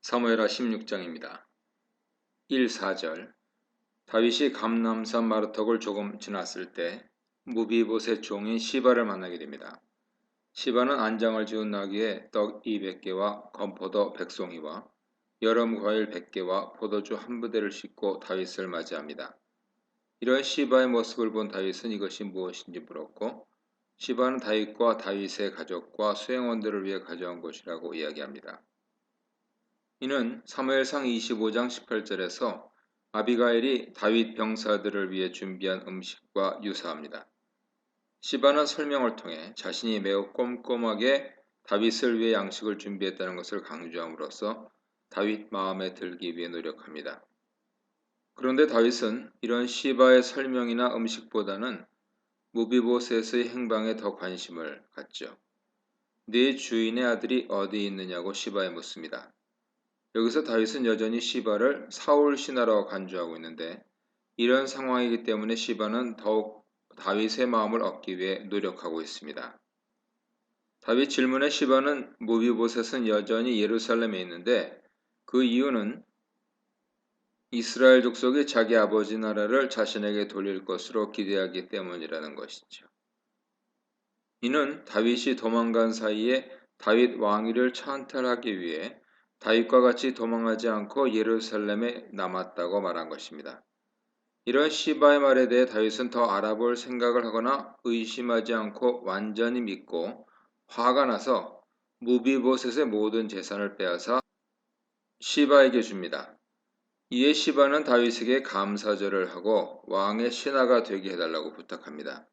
사무엘하 16장입니다. 1, 4절 다윗이 감람산 마르턱을 조금 지났을 때 무비보셋 종인 시바를 만나게 됩니다. 시바는 안장을 지은 나귀에 떡 200개와 건포도 100송이와 여름 과일 100개와 포도주 한 부대를 싣고 다윗을 맞이합니다. 이런 시바의 모습을 본 다윗은 이것이 무엇인지 물었고, 시바는 다윗과 다윗의 가족과 수행원들을 위해 가져온 것이라고 이야기합니다. 이는 사무엘상 25장 18절에서 아비가일이 다윗 병사들을 위해 준비한 음식과 유사합니다. 시바는 설명을 통해 자신이 매우 꼼꼼하게 다윗을 위해 양식을 준비했다는 것을 강조함으로써 다윗 마음에 들기 위해 노력합니다. 그런데 다윗은 이런 시바의 설명이나 음식보다는 무비보셋의 행방에 더 관심을 갖죠. 네 주인의 아들이 어디 있느냐고 시바에 묻습니다. 여기서 다윗은 여전히 시바를 사울 신하라고 간주하고 있는데, 이런 상황이기 때문에 시바는 더욱 다윗의 마음을 얻기 위해 노력하고 있습니다. 다윗 질문에 시바는 무비보셋은 여전히 예루살렘에 있는데 그 이유는 이스라엘 족속이 자기 아버지 나라를 자신에게 돌릴 것으로 기대하기 때문이라는 것이죠. 이는 다윗이 도망간 사이에 다윗 왕위를 찬탈하기 위해 다윗과 같이 도망하지 않고 예루살렘에 남았다고 말한 것입니다. 이런 시바의 말에 대해 다윗은 더 알아볼 생각을 하거나 의심하지 않고 완전히 믿고 화가 나서 무비보셋의 모든 재산을 빼앗아 시바에게 줍니다. 이에 시바는 다윗에게 감사절을 하고 왕의 신하가 되게 해달라고 부탁합니다.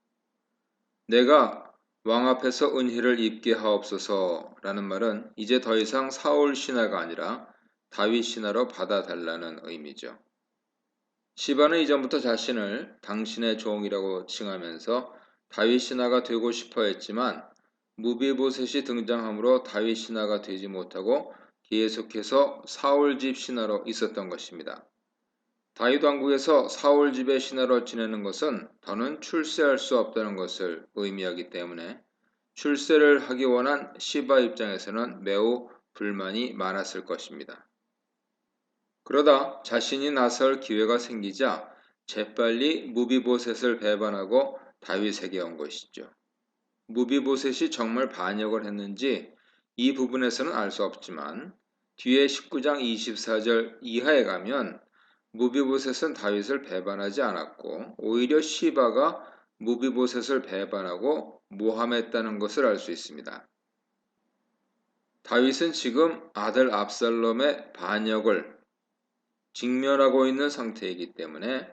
내가 왕 앞에서 은혜를 입게 하옵소서라는 말은 이제 더 이상 사울 신하가 아니라 다윗 신하로 받아달라는 의미죠. 시바는 이전부터 자신을 당신의 종이라고 칭하면서 다윗 신하가 되고 싶어 했지만 무비보셋이 등장함으로 다윗 신하가 되지 못하고 계속해서 사울 집 신하로 있었던 것입니다. 다윗 왕국에서 사울 집의 신하로 지내는 것은 더는 출세할 수 없다는 것을 의미하기 때문에 출세를 하기 원한 시바 입장에서는 매우 불만이 많았을 것입니다. 그러다 자신이 나설 기회가 생기자 재빨리 무비보셋을 배반하고 다윗에게 온 것이죠. 무비보셋이 정말 반역을 했는지 이 부분에서는 알 수 없지만 뒤에 19장 24절 이하에 가면 무비보셋은 다윗을 배반하지 않았고 오히려 시바가 무비보셋을 배반하고 모함했다는 것을 알 수 있습니다. 다윗은 지금 아들 압살롬의 반역을 직면하고 있는 상태이기 때문에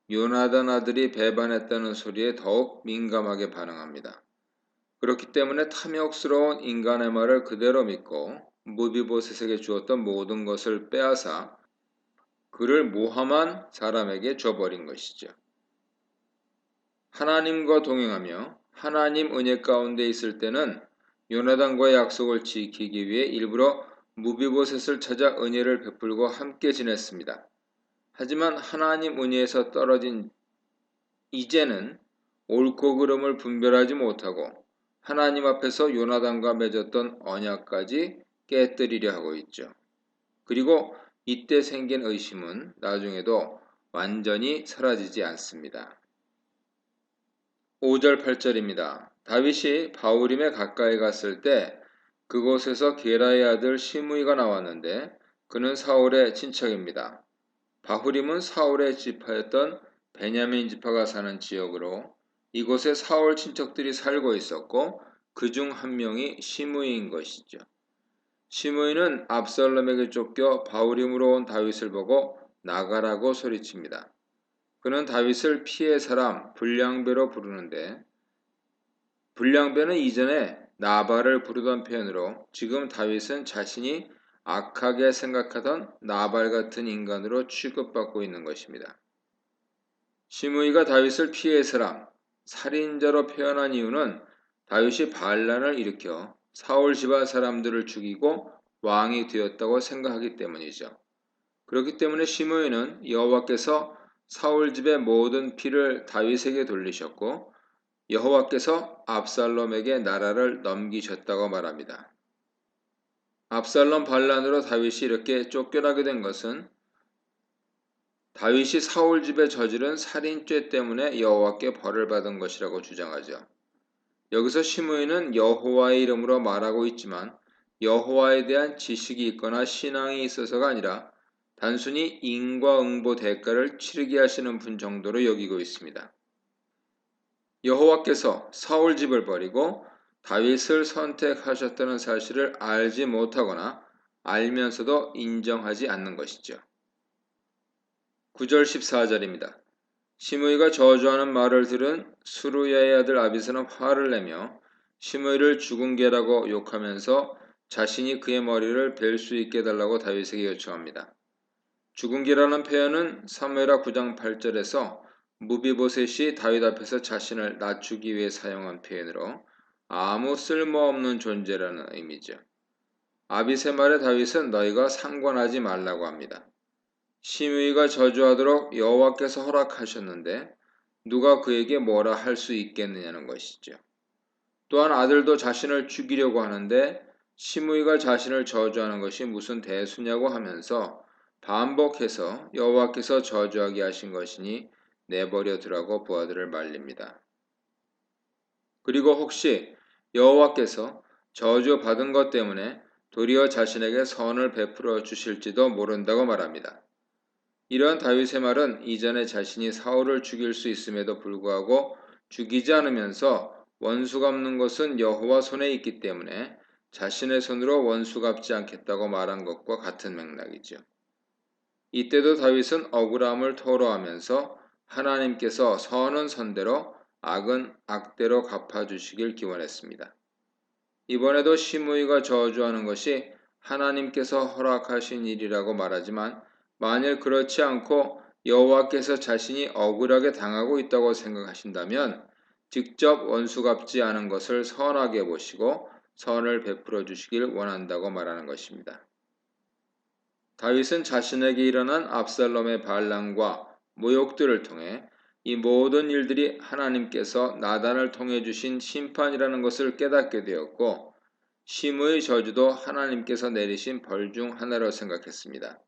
요나단 아들이 배반했다는 소리에 더욱 민감하게 반응합니다. 그렇기 때문에 탐욕스러운 인간의 말을 그대로 믿고 무비보셋에게 주었던 모든 것을 빼앗아 그를 모함한 사람에게 줘버린 것이죠. 하나님과 동행하며 하나님 은혜 가운데 있을 때는 요나단과의 약속을 지키기 위해 일부러 무비보셋을 찾아 은혜를 베풀고 함께 지냈습니다. 하지만 하나님 은혜에서 떨어진 이제는 옳고 그름을 분별하지 못하고 하나님 앞에서 요나단과 맺었던 언약까지 깨뜨리려 하고 있죠. 그리고 이때 생긴 의심은 나중에도 완전히 사라지지 않습니다. 5절 8절입니다. 다윗이 바후림에 가까이 갔을 때 그곳에서 게라의 아들 시므이가 나왔는데 그는 사울의 친척입니다. 바후림은 사울의 지파였던 베냐민 지파가 사는 지역으로 이곳에 사울 친척들이 살고 있었고 그 중 한 명이 시므이인 것이죠. 시므이는 압살롬에게 쫓겨 바후림으로 온 다윗을 보고 나가라고 소리칩니다. 그는 다윗을 피해 사람 불량배로 부르는데 불량배는 이전에 나발을 부르던 표현으로 지금 다윗은 자신이 악하게 생각하던 나발 같은 인간으로 취급받고 있는 것입니다. 시므이가 다윗을 피해 사람, 살인자로 표현한 이유는 다윗이 반란을 일으켜 사울 집안 사람들을 죽이고 왕이 되었다고 생각하기 때문이죠. 그렇기 때문에 시므이는 여호와께서 사울 집의 모든 피를 다윗에게 돌리셨고 여호와께서 압살롬에게 나라를 넘기셨다고 말합니다. 압살롬 반란으로 다윗이 이렇게 쫓겨나게 된 것은 다윗이 사울 집에 저지른 살인죄 때문에 여호와께 벌을 받은 것이라고 주장하죠. 여기서 시므이는 여호와의 이름으로 말하고 있지만 여호와에 대한 지식이 있거나 신앙이 있어서가 아니라 단순히 인과응보 대가를 치르게 하시는 분 정도로 여기고 있습니다. 여호와께서 사울 집을 버리고 다윗을 선택하셨다는 사실을 알지 못하거나 알면서도 인정하지 않는 것이죠. 9절 14절입니다. 시므이가 저주하는 말을 들은 수루야의 아들 아비스는 화를 내며 시므이를 죽은 개라고 욕하면서 자신이 그의 머리를 벨 수 있게 해달라고 다윗에게 요청합니다. 죽은 개라는 표현은 사무엘하 9장 8절에서 무비보셋이 다윗 앞에서 자신을 낮추기 위해 사용한 표현으로 아무 쓸모없는 존재라는 의미죠. 아비스의 말에 다윗은 너희가 상관하지 말라고 합니다. 시므이가 저주하도록 여호와께서 허락하셨는데 누가 그에게 뭐라 할 수 있겠느냐는 것이죠. 또한 아들도 자신을 죽이려고 하는데 시므이가 자신을 저주하는 것이 무슨 대수냐고 하면서 반복해서 여호와께서 저주하게 하신 것이니 내버려 두라고 부하들을 말립니다. 그리고 혹시 여호와께서 저주받은 것 때문에 도리어 자신에게 선을 베풀어 주실지도 모른다고 말합니다. 이러한 다윗의 말은 이전에 자신이 사울을 죽일 수 있음에도 불구하고 죽이지 않으면서 원수 갚는 것은 여호와 손에 있기 때문에 자신의 손으로 원수 갚지 않겠다고 말한 것과 같은 맥락이죠. 이때도 다윗은 억울함을 토로하면서 하나님께서 선은 선대로 악은 악대로 갚아주시길 기원했습니다. 이번에도 시므이가 저주하는 것이 하나님께서 허락하신 일이라고 말하지만 만일 그렇지 않고 여호와께서 자신이 억울하게 당하고 있다고 생각하신다면 직접 원수 갚지 않은 것을 선하게 보시고 선을 베풀어 주시길 원한다고 말하는 것입니다. 다윗은 자신에게 일어난 압살롬의 반란과 모욕들을 통해 이 모든 일들이 하나님께서 나단을 통해 주신 심판이라는 것을 깨닫게 되었고 시므의 저주도 하나님께서 내리신 벌 중 하나로 생각했습니다.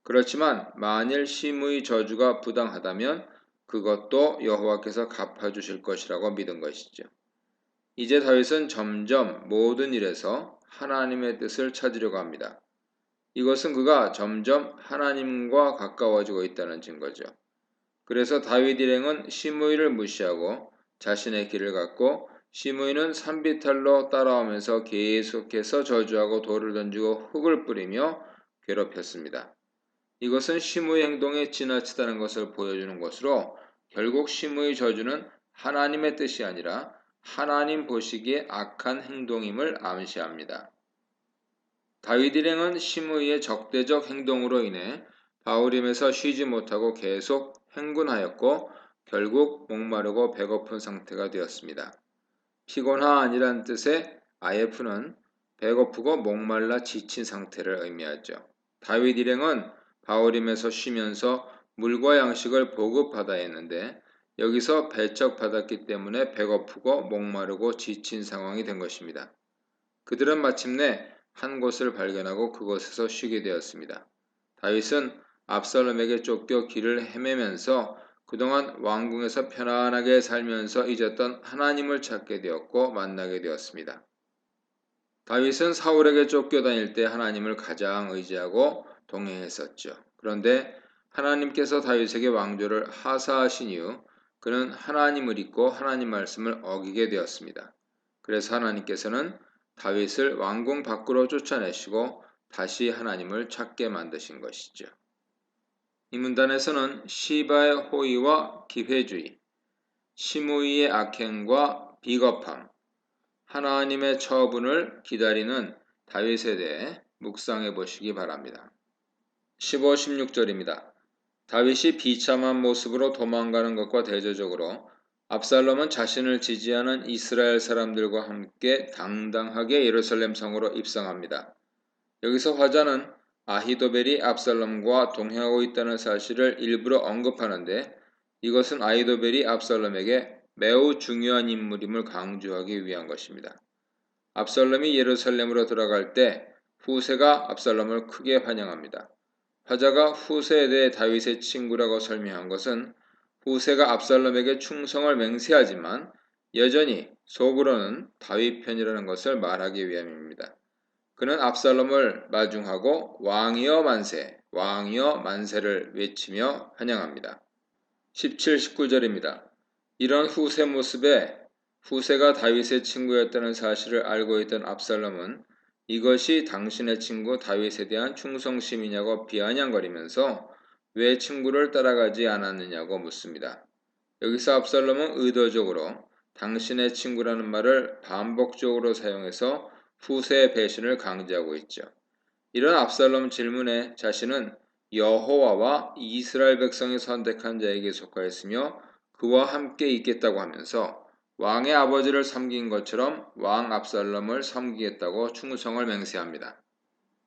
그렇지만 만일 시므의 저주가 부당하다면 그것도 여호와께서 갚아주실 것이라고 믿은 것이죠. 이제 다윗은 점점 모든 일에서 하나님의 뜻을 찾으려고 합니다. 이것은 그가 점점 하나님과 가까워지고 있다는 증거죠. 그래서 다윗 일행은 시므이를 무시하고 자신의 길을 갔고 시므이는 산비탈로 따라오면서 계속해서 저주하고 돌을 던지고 흙을 뿌리며 괴롭혔습니다. 이것은 시므의 행동에 지나치다는 것을 보여주는 것으로 결국 시므의 저주는 하나님의 뜻이 아니라 하나님 보시기에 악한 행동임을 암시합니다. 다윗 일행은 시므이의 적대적 행동으로 인해 바후림에서 쉬지 못하고 계속 행군하였고 결국 목마르고 배고픈 상태가 되었습니다. 피곤하니란 뜻의 아예프는 배고프고 목말라 지친 상태를 의미하죠. 다윗 일행은 바후림에서 쉬면서 물과 양식을 보급받아야 했는데 여기서 배척받았기 때문에 배고프고 목마르고 지친 상황이 된 것입니다. 그들은 마침내 한 곳을 발견하고 그곳에서 쉬게 되었습니다. 다윗은 압살롬에게 쫓겨 길을 헤매면서 그동안 왕궁에서 편안하게 살면서 잊었던 하나님을 찾게 되었고 만나게 되었습니다. 다윗은 사울에게 쫓겨다닐 때 하나님을 가장 의지하고 동행했었죠. 그런데 하나님께서 다윗에게 왕조를 하사하신 이후 그는 하나님을 잊고 하나님 말씀을 어기게 되었습니다. 그래서 하나님께서는 다윗을 왕궁 밖으로 쫓아내시고 다시 하나님을 찾게 만드신 것이죠. 이 문단에서는 시바의 호의와 기회주의, 시므이의 악행과 비겁함, 하나님의 처분을 기다리는 다윗에 대해 묵상해 보시기 바랍니다. 15, 16절입니다. 다윗이 비참한 모습으로 도망가는 것과 대조적으로 압살롬은 자신을 지지하는 이스라엘 사람들과 함께 당당하게 예루살렘 성으로 입성합니다. 여기서 화자는 아히도벨이 압살롬과 동행하고 있다는 사실을 일부러 언급하는데 이것은 아히도벨이 압살롬에게 매우 중요한 인물임을 강조하기 위한 것입니다. 압살롬이 예루살렘으로 들어갈 때 후세가 압살롬을 크게 환영합니다. 화자가 후세에 대해 다윗의 친구라고 설명한 것은 후세가 압살롬에게 충성을 맹세하지만 여전히 속으로는 다윗 편이라는 것을 말하기 위함입니다. 그는 압살롬을 마중하고 왕이여 만세, 왕이여 만세를 외치며 환영합니다. 17, 19절입니다. 이런 후세 모습에 후세가 다윗의 친구였다는 사실을 알고 있던 압살롬은 이것이 당신의 친구 다윗에 대한 충성심이냐고 비아냥거리면서 왜 친구를 따라가지 않았느냐고 묻습니다. 여기서 압살롬은 의도적으로 당신의 친구라는 말을 반복적으로 사용해서 후세의 배신을 강조하고 있죠. 이런 압살롬 질문에 자신은 여호와와 이스라엘 백성이 선택한 자에게 속하였으며 그와 함께 있겠다고 하면서 왕의 아버지를 섬긴 것처럼 왕 압살롬을 섬기겠다고 충성을 맹세합니다.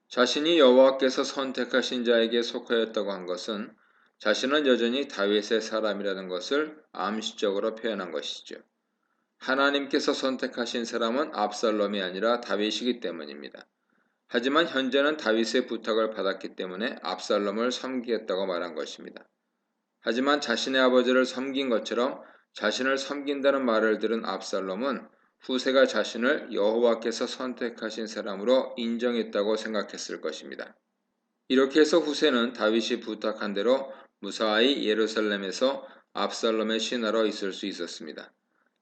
자신이 여호와께서 선택하신 자에게 속하였다고 한 것은 자신은 여전히 다윗의 사람이라는 것을 암시적으로 표현한 것이죠. 하나님께서 선택하신 사람은 압살롬이 아니라 다윗이기 때문입니다. 하지만 현재는 다윗의 부탁을 받았기 때문에 압살롬을 섬기겠다고 말한 것입니다. 하지만 자신의 아버지를 섬긴 것처럼 자신을 섬긴다는 말을 들은 압살롬은 후세가 자신을 여호와께서 선택하신 사람으로 인정했다고 생각했을 것입니다. 이렇게 해서 후세는 다윗이 부탁한 대로 무사히 예루살렘에서 압살롬의 신하로 있을 수 있었습니다.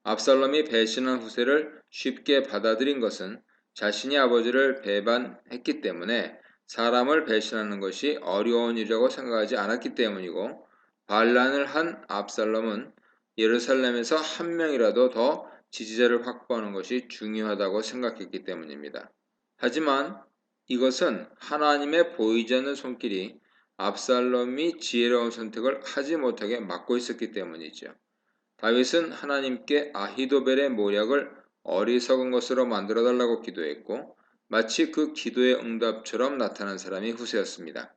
압살롬이 배신한 후세를 쉽게 받아들인 것은 자신이 아버지를 배반했기 때문에 사람을 배신하는 것이 어려운 일이라고 생각하지 않았기 때문이고 반란을 한 압살롬은 예루살렘에서 한 명이라도 더 지지자를 확보하는 것이 중요하다고 생각했기 때문입니다. 하지만 이것은 하나님의 보이지 않는 손길이 압살롬이 지혜로운 선택을 하지 못하게 막고 있었기 때문이죠. 다윗은 하나님께 아히도벨의 모략을 어리석은 것으로 만들어달라고 기도했고 마치 그 기도의 응답처럼 나타난 사람이 후세였습니다.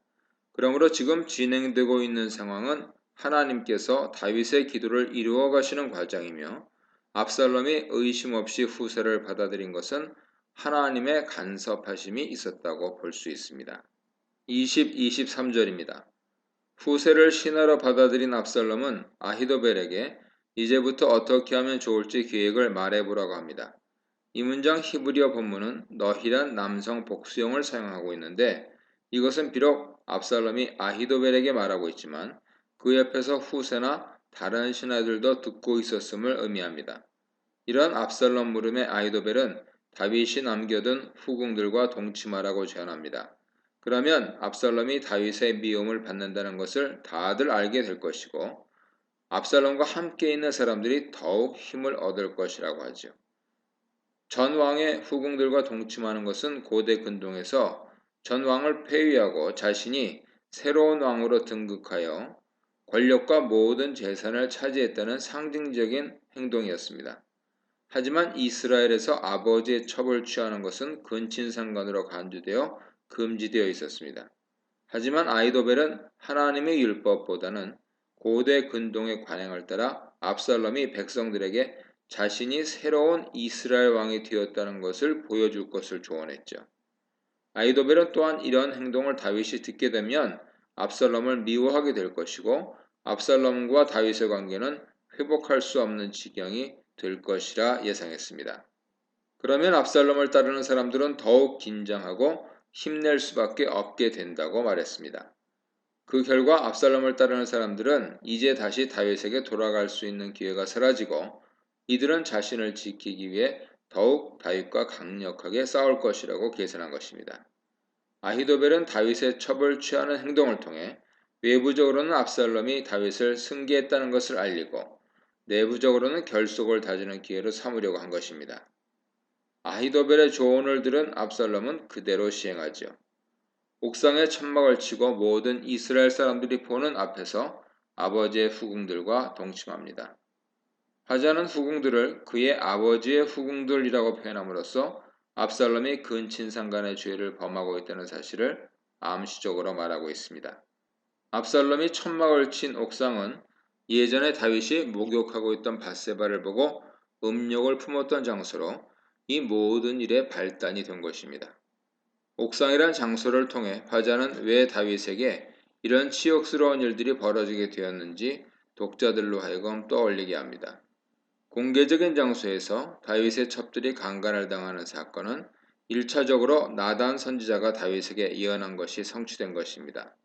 그러므로 지금 진행되고 있는 상황은 하나님께서 다윗의 기도를 이루어 가시는 과정이며 압살롬이 의심 없이 후세를 받아들인 것은 하나님의 간섭하심이 있었다고 볼 수 있습니다. 20, 23절입니다. 후세를 신하로 받아들인 압살롬은 아히도벨에게 이제부터 어떻게 하면 좋을지 계획을 말해보라고 합니다. 이 문장 히브리어 본문은 너희란 남성 복수형을 사용하고 있는데 이것은 비록 압살롬이 아히도벨에게 말하고 있지만 그 옆에서 후세나 다른 신하들도 듣고 있었음을 의미합니다. 이런 압살롬 물음에 아히도벨은 다윗이 남겨둔 후궁들과 동침하라고 제안합니다. 그러면 압살롬이 다윗의 미움을 받는다는 것을 다들 알게 될 것이고 압살롬과 함께 있는 사람들이 더욱 힘을 얻을 것이라고 하죠. 전 왕의 후궁들과 동침하는 것은 고대 근동에서 전 왕을 폐위하고 자신이 새로운 왕으로 등극하여 권력과 모든 재산을 차지했다는 상징적인 행동이었습니다. 하지만 이스라엘에서 아버지의 첩을 취하는 것은 근친상간으로 간주되어 금지되어 있었습니다. 하지만 아히도벨은 하나님의 율법보다는 고대 근동의 관행을 따라 압살롬이 백성들에게 자신이 새로운 이스라엘 왕이 되었다는 것을 보여줄 것을 조언했죠. 아히도벨은 또한 이런 행동을 다윗이 듣게 되면 압살롬을 미워하게 될 것이고 압살롬과 다윗의 관계는 회복할 수 없는 지경이 될 것이라 예상했습니다. 그러면 압살롬을 따르는 사람들은 더욱 긴장하고 힘낼 수밖에 없게 된다고 말했습니다. 그 결과 압살롬을 따르는 사람들은 이제 다시 다윗에게 돌아갈 수 있는 기회가 사라지고 이들은 자신을 지키기 위해 더욱 다윗과 강력하게 싸울 것이라고 계산한 것입니다. 아히도벨은 다윗의 첩을 취하는 행동을 통해 외부적으로는 압살롬이 다윗을 승계했다는 것을 알리고 내부적으로는 결속을 다지는 기회로 삼으려고 한 것입니다. 아히도벨의 조언을 들은 압살롬은 그대로 시행하죠. 옥상에 천막을 치고 모든 이스라엘 사람들이 보는 앞에서 아버지의 후궁들과 동침합니다. 화자는 후궁들을 그의 아버지의 후궁들이라고 표현함으로써 압살롬이 근친상간의 죄를 범하고 있다는 사실을 암시적으로 말하고 있습니다. 압살롬이 천막을 친 옥상은 예전에 다윗이 목욕하고 있던 밧세바를 보고 음욕을 품었던 장소로 이 모든 일의 발단이 된 것입니다. 옥상이란 장소를 통해 화자는 왜 다윗에게 이런 치욕스러운 일들이 벌어지게 되었는지 독자들로 하여금 떠올리게 합니다. 공개적인 장소에서 다윗의 첩들이 강간을 당하는 사건은 1차적으로 나단 선지자가 다윗에게 예언한 것이 성취된 것입니다.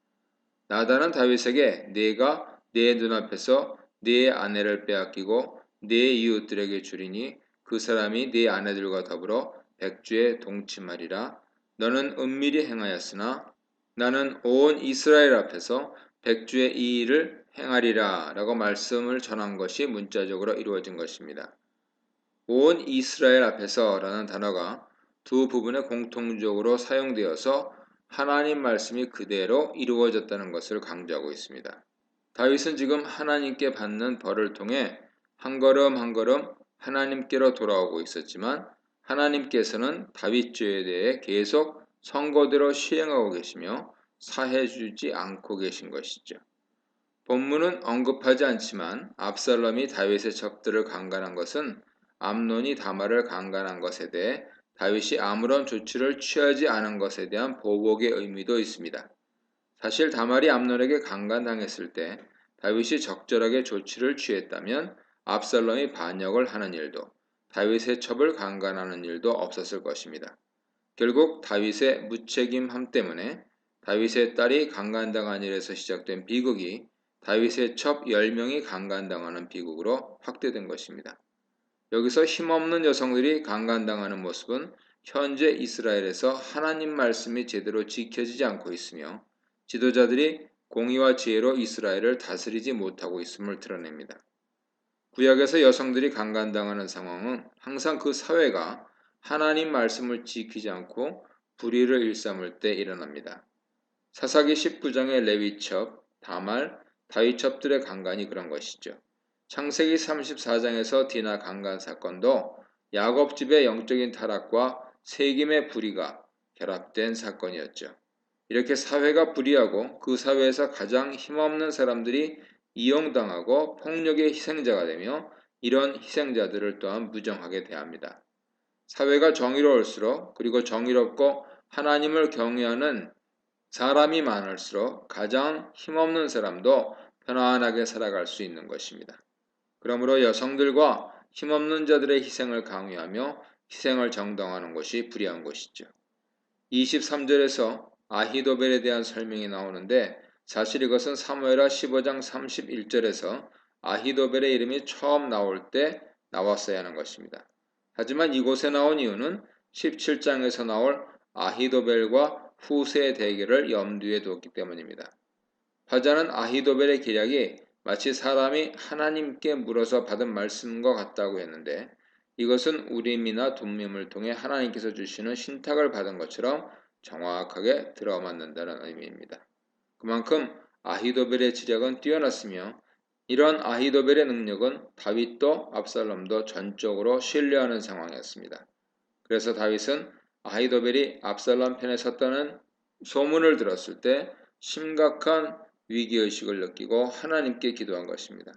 나단은 다윗에게 네가 내 눈앞에서 네 아내를 빼앗기고 네 이웃들에게 주리니 그 사람이 네 아내들과 더불어 백주에 동침하리라. 너는 은밀히 행하였으나 나는 온 이스라엘 앞에서 백주의 이 일을 행하리라 라고 말씀을 전한 것이 문자적으로 이루어진 것입니다. 온 이스라엘 앞에서 라는 단어가 두 부분에 공통적으로 사용되어서 하나님 말씀이 그대로 이루어졌다는 것을 강조하고 있습니다. 다윗은 지금 하나님께 받는 벌을 통해 한 걸음 한 걸음 하나님께로 돌아오고 있었지만 하나님께서는 다윗 죄에 대해 계속 선거대로 시행하고 계시며 사해주지 않고 계신 것이죠. 본문은 언급하지 않지만 압살롬이 다윗의 첩들을 강간한 것은 암논이 다말을 강간한 것에 대해 다윗이 아무런 조치를 취하지 않은 것에 대한 보복의 의미도 있습니다. 사실 다말이 암논에게 강간당했을 때 다윗이 적절하게 조치를 취했다면 압살롬이 반역을 하는 일도 다윗의 첩을 강간하는 일도 없었을 것입니다. 결국 다윗의 무책임함 때문에 다윗의 딸이 강간당한 일에서 시작된 비극이 다윗의 첩 10명이 강간당하는 비극으로 확대된 것입니다. 여기서 힘없는 여성들이 강간당하는 모습은 현재 이스라엘에서 하나님 말씀이 제대로 지켜지지 않고 있으며 지도자들이 공의와 지혜로 이스라엘을 다스리지 못하고 있음을 드러냅니다. 구약에서 여성들이 강간당하는 상황은 항상 그 사회가 하나님 말씀을 지키지 않고 불의를 일삼을 때 일어납니다. 사사기 19장의 레위첩, 다말, 다윗첩들의 강간이 그런 것이죠. 창세기 34장에서 디나 강간 사건도 야곱 집의 영적인 타락과 세김의 불의가 결합된 사건이었죠. 이렇게 사회가 불의하고 그 사회에서 가장 힘없는 사람들이 이용당하고 폭력의 희생자가 되며 이런 희생자들을 또한 무정하게 대합니다. 사회가 정의로울수록 그리고 정의롭고 하나님을 경외하는 사람이 많을수록 가장 힘없는 사람도 편안하게 살아갈 수 있는 것입니다. 그러므로 여성들과 힘없는 자들의 희생을 강요하며 희생을 정당화하는 것이 불의한 것이죠. 23절에서 아히도벨에 대한 설명이 나오는데 사실 이것은 사무엘하 15장 31절에서 아히도벨의 이름이 처음 나올 때 나왔어야 하는 것입니다. 하지만 이곳에 나온 이유는 17장에서 나올 아히도벨과 후세의 대결을 염두에 두었기 때문입니다. 화자는 아히도벨의 기략이 마치 사람이 하나님께 물어서 받은 말씀과 같다고 했는데 이것은 우림이나 둠밈을 통해 하나님께서 주시는 신탁을 받은 것처럼 정확하게 들어맞는다는 의미입니다. 그만큼 아히도벨의 지략은 뛰어났으며 이런 아히도벨의 능력은 다윗도 압살롬도 전적으로 신뢰하는 상황이었습니다. 그래서 다윗은 아히도벨이 압살롬 편에 섰다는 소문을 들었을 때 심각한 위기의식을 느끼고 하나님께 기도한 것입니다.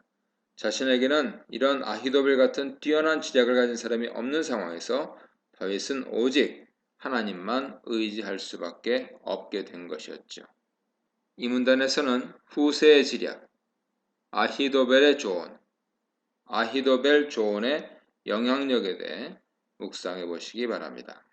자신에게는 이런 아히도벨 같은 뛰어난 지략을 가진 사람이 없는 상황에서 다윗은 오직 하나님만 의지할 수밖에 없게 된 것이었죠. 이 문단에서는 후세의 지략, 아히도벨의 조언, 아히도벨 조언의 영향력에 대해 묵상해 보시기 바랍니다.